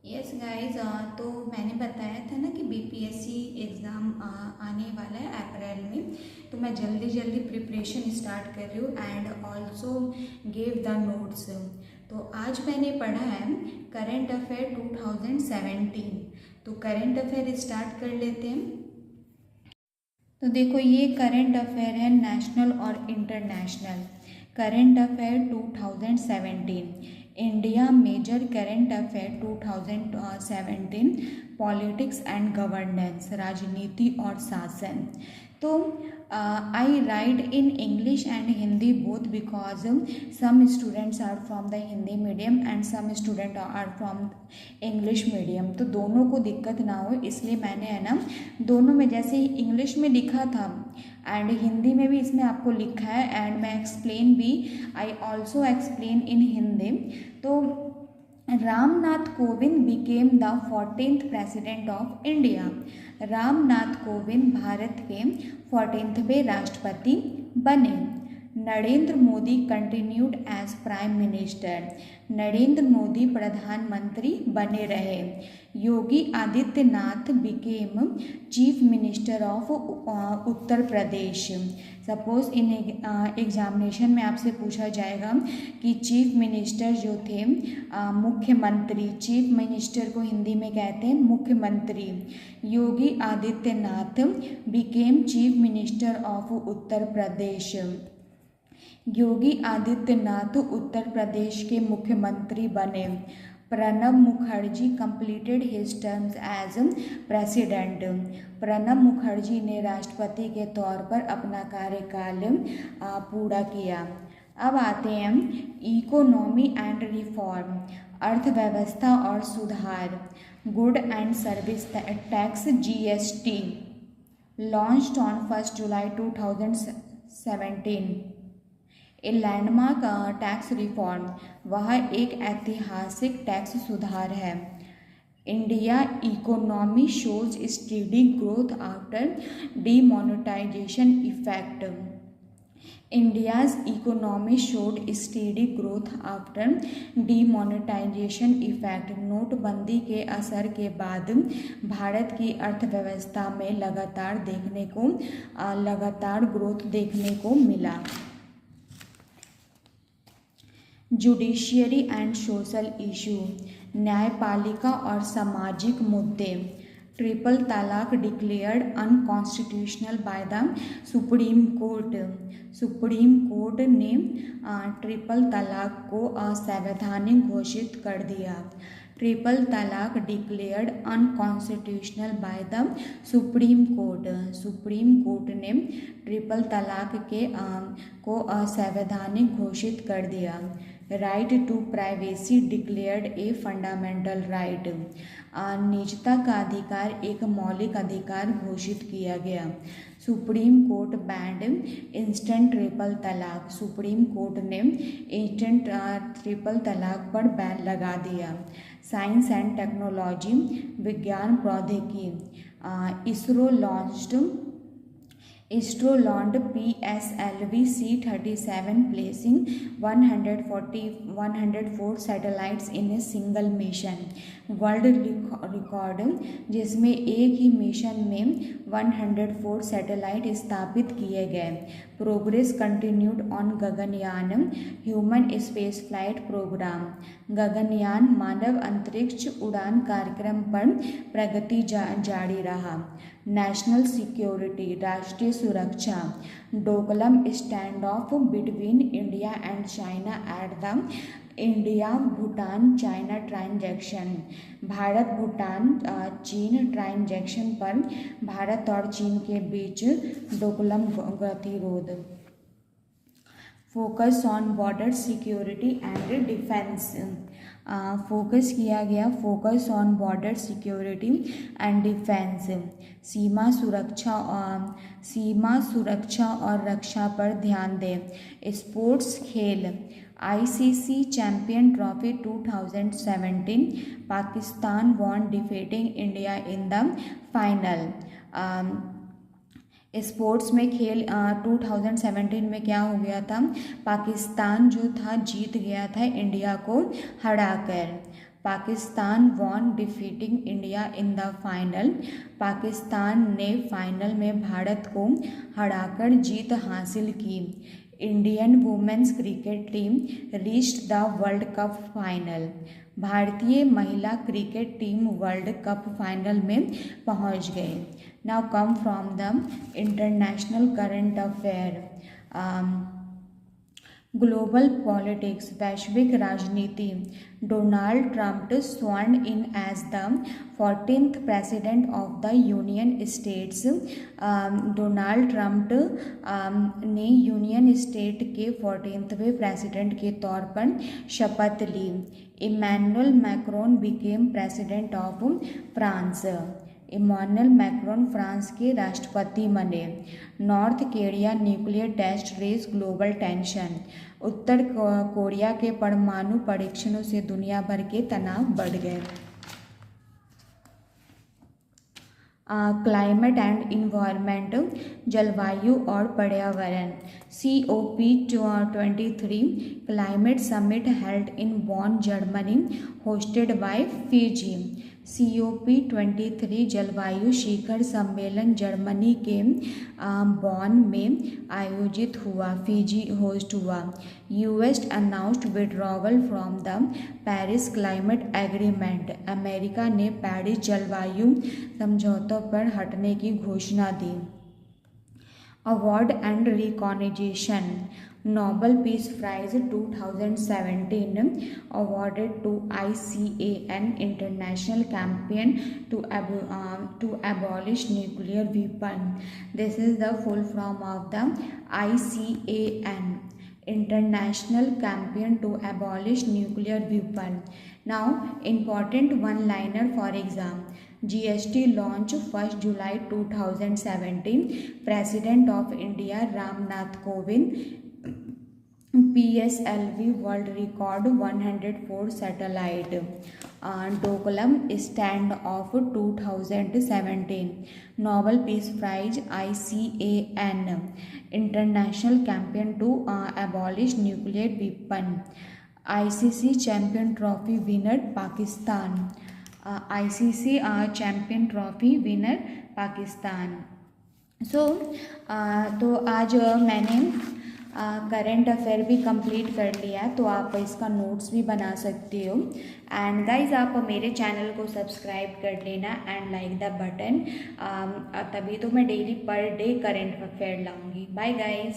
Yes guys, तो मैंने बताया था ना कि बीपीएससी एग्ज़ाम आने वाला है अप्रैल में। तो मैं जल्दी जल्दी प्रिपरेशन स्टार्ट कर रही हूँ and also give the notes. तो आज मैंने पढ़ा है करंट अफेयर 2017। तो करंट अफेयर स्टार्ट कर लेते हैं। तो देखो, ये करंट अफेयर है नेशनल और international. Current affair 2017, India major current affair 2017, politics and governance, राजनीति और शासन। तो I write in English and Hindi both because some students are from the Hindi medium and some student are from English medium. तो दोनों को दिक्कत ना हो इसलिए मैंने है ना दोनों में, जैसे इंग्लिश में लिखा था एंड हिंदी में भी इसमें आपको लिखा है एंड मैं एक्सप्लेन भी, I also explain in Hindi. तो Ramnath Kovind became the 14th president of India. Ramnath Kovind Bharat के 14वें राष्ट्रपति बने। Narendra Modi continued as prime minister. Narendra Modi प्रधानमंत्री बने रहे। Yogi Adityanath became chief minister of Uttar Pradesh. Suppose in examination में आपसे पूछा जाएगा कि चीफ मिनिस्टर जो थे, मुख्यमंत्री, चीफ मिनिस्टर को हिंदी में कहते हैं मुख्यमंत्री। Yogi Adityanath became chief minister of Uttar Pradesh. Yogi Adityanath Uttar Pradesh के मुख्यमंत्री बने। Pranab Mukherjee completed his terms as president. Pranab Mukherjee ने राष्ट्रपति के तौर पर अपना कार्यकाल पूरा किया। अब आते हैं इकोनॉमी एंड रिफॉर्म, अर्थव्यवस्था और सुधार। Good and service tax GST launched on 1 July 2017। A landmark tax reform, वह एक ऐतिहासिक टैक्स सुधार है। India economy shows steady growth after demonetization effect. India's economy showed steady growth after demonetization effect. नोटबंदी के असर के बाद भारत की अर्थव्यवस्था में लगातार ग्रोथ देखने को मिला। जुडिशियरी एंड सोशल इशू, न्यायपालिका और सामाजिक मुद्दे। Triple talaq declared unconstitutional by the Supreme Court. Supreme Court ने ट्रिपल तलाक को असंवैधानिक घोषित कर दिया। Triple talaq declared unconstitutional by the Supreme Court. Supreme Court ने ट्रिपल तलाक को असंवैधानिक घोषित कर दिया। Right to privacy declared a fundamental right. निजता का अधिकार एक मौलिक अधिकार घोषित किया गया। Supreme Court banned instant triple talaq. Supreme Court ने इंस्टेंट ट्रिपल तलाक पर बैन लगा दिया। साइंस एंड टेक्नोलॉजी, विज्ञान प्रौद्योगिकी। ISRO launch PSLV C-37 placing 104 satellites in a single mission. World record, जिसमें एक ही मिशन में 104 सैटेलाइट स्थापित किए गए। Progress continued on Gaganyaan, human space flight programme. Gaganyaan मानव अंतरिक्ष उड़ान कार्यक्रम पर प्रगति जारी रहा। नेशनल सिक्योरिटी, राष्ट्रीय सुरक्षा। Doklam stand of between India and China at the India Bhutan China transaction. Bharat Bhutan चीन ट्रांजैक्शन पर भारत और चीन के बीच डोकलम गतिरोध। Focus on border security and defence. Focus किया गया focus on border security and defence. सीमा सुरक्षा और रक्षा पर ध्यान दें। स्पोर्ट्स खेल। ICC champion trophy 2017, Pakistan won defeating India in the final. Sports में खेल 2017 में क्या हो गया था, पाकिस्तान जो था जीत गया था इंडिया को हराकर। Pakistan won defeating India in the final. Pakistan ने फाइनल में भारत को हराकर जीत हासिल की। Indian women's cricket team reached the world cup final. भारतीय महिला cricket team world cup final में पहुंच गए। Now come from the international current affair. Global politics, वैश्विक राजनीति। Donald Trump sworn in as the 14th president of the union states. Donald Trump ने union state के 14वें president के तौर पर शपथ ली। Emmanuel Macron became president of France. Emmanuel Macron France के राष्ट्रपति बने। North Korea nuclear test raise global tension. उत्तर कोरिया के परमाणु परीक्षणों से दुनिया भर के तनाव बढ़ गए। क्लाइमेट एंड इन्वायरमेंट, जलवायु और पर्यावरण। COP23 climate summit held in Bon Germany hosted by Fiji. COP23 जलवायु शिखर सम्मेलन जर्मनी के बॉन में आयोजित हुआ, फिजी होस्ट हुआ। US announced withdrawal from the Paris climate agreement. America ने पेरिस जलवायु समझौतों पर हटने की घोषणा दी। Award and recognition. Nobel Peace Prize 2017 awarded to ICAN, International Campaign to abolish nuclear weapon. This is the full form of the ICAN, International Campaign to abolish nuclear weapon. Now, important one-liner for exam. GST launch 1st July 2017. President of India Ramnath Kovind. PSLV world record 104 satellite. Doklam stand of 2017. Nobel Peace Prize ICAN, International Campaign to abolish nuclear weapon. ICC Champion Trophy winner Pakistan. ICC Champion Trophy winner Pakistan. तो आज मैंने current affair भी complete कर लिया है, तो आप इसका नोट्स भी बना सकते हो। एंड गाइज आप मेरे चैनल को सब्सक्राइब कर लेना एंड लाइक द बटन, तभी तो मैं daily per day current affair लाऊंगी। Bye guys.